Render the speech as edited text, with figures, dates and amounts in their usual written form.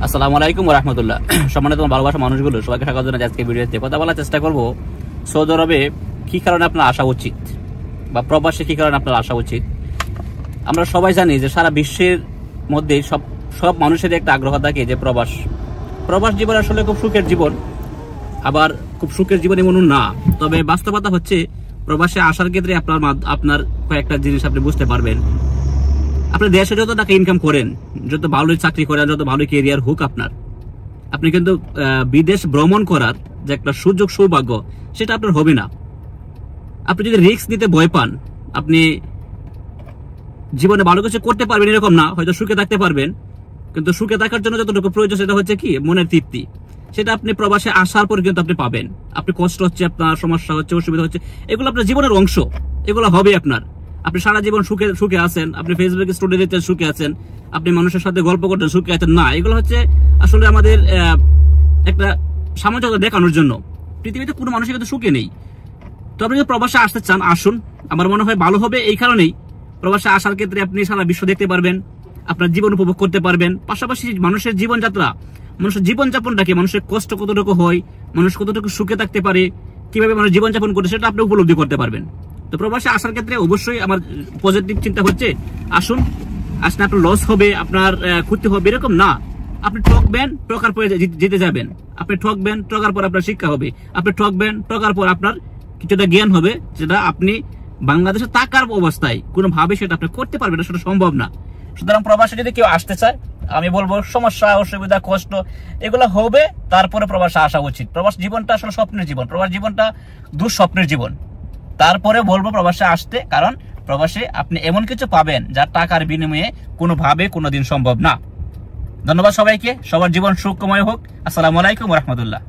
আসসালামু আলাইকুম ওয়া রাহমাতুল্লাহ। সম্মানিত ভালোবাসা মানুষগুলো, সবাইকে স্বাগত জানাই আজকে ভিডিওতে। কথা বলার চেষ্টা করব সৌদি আরবে কি কারণে আপনার আসা উচিত বা প্রবাসে কি কারণে আপনার আসা উচিত। আমরা সবাই জানি যে সারা বিশ্বের মধ্যে সব মানুষেরই একটা আগ্রহ থাকে যে প্রবাস জীবন আসলে খুব সুখের জীবন, আবার খুব সুখের জীবন এমন না। তবে বাস্তবতা হচ্ছে প্রবাসে আসার ক্ষেত্রে আপনার কয়েকটা জিনিস আপনি বুঝতে পারবেন। আপনি দেশে যত টাকা ইনকাম করেন, যত ভালোই চাকরি করেন, যত ভালো ক্যারিয়ার হোক আপনি কিন্তু বিদেশ ভ্রমণ করার যে একটা সুযোগ সৌভাগ্য সেটা আপনার হবে না। আপনি যদি রিস্ক নিতে ভয় পান, আপনি জীবনে ভালো কিছু করতে পারবেন এরকম না, হয়তো সুখে থাকতে পারবেন, কিন্তু সুখে থাকার জন্য যতটুকু প্রয়োজন সেটা হচ্ছে কি মনের তৃপ্তি। সেটা আপনি প্রবাসে আসার পর কিন্তু আপনি পাবেন। আপনি কষ্ট হচ্ছে, আপনার সমস্যা হচ্ছে, অসুবিধা হচ্ছে, এগুলো আপনার জীবনের অংশ, এগুলো হবে আপনার। আপনি সারা জীবন সুখে আছেন, আপনি ফেসবুকে স্টোরি দিতে সুখে আছেন, আপনি মানুষের সাথে গল্প করতে সুখে আছেন না, এগুলো হচ্ছে আসলে আমাদের একটা সামঞ্জস্য দেখানোর জন্য। পৃথিবীতে কোনো মানুষের কিন্তু সুখে নেই। তো আপনি যদি প্রবাসে আসতে চান আসুন, আমার মনে হয় ভালো হবে। এই কারণেই প্রবাসে আসার ক্ষেত্রে আপনি সারা বিশ্ব দেখতে পারবেন, আপনার জীবন উপভোগ করতে পারবেন। পাশাপাশি মানুষের জীবনযাত্রা, মানুষের জীবনযাপনটা কি, মানুষের কষ্ট কতটুকু হয়, মানুষ কতটুকু সুখে থাকতে পারে, কিভাবে মানুষ জীবনযাপন করে সেটা আপনি উপলব্ধি করতে পারবেন। তো প্রবাসে আসার ক্ষেত্রে অবশ্যই আমার পজিটিভ চিন্তা হচ্ছে আসুন। আসলে আপনার লস হবে, আপনার ক্ষতি হবে এরকম না। আপনি ঠকবেন, ঠকার পরে জিতে যাবেন। আপনি ঠকবেন, ঠকার পর আপনার শিক্ষা হবে। আপনি ঠকবেন, ঠকার পর আপনার কিছুটা জ্ঞান হবে, যেটা আপনি বাংলাদেশে থাকার অবস্থায় কোনোভাবে সেটা আপনি করতে পারবেন না, সেটা সম্ভব না। সুতরাং প্রবাসে যদি কেউ আসতে চায়, আমি বলবো সমস্যা, অসুবিধা, কষ্ট এগুলো হবে, তারপরে প্রবাসে আসা উচিত। প্রবাস জীবনটা আসলে স্বপ্নের জীবন, প্রবাস জীবনটা দুঃস্বপ্নের জীবন। তারপরে বলবো প্রবাসে আসতে, কারণ প্রবাসে আপনি এমন কিছু পাবেন যা টাকার বিনিময়ে কোনোভাবে কোনোদিন সম্ভব না। ধন্যবাদ সবাইকে, সবার জীবন সুখময় হোক। আসসালামু আলাইকুম ওয়া রাহমাতুল্লাহ।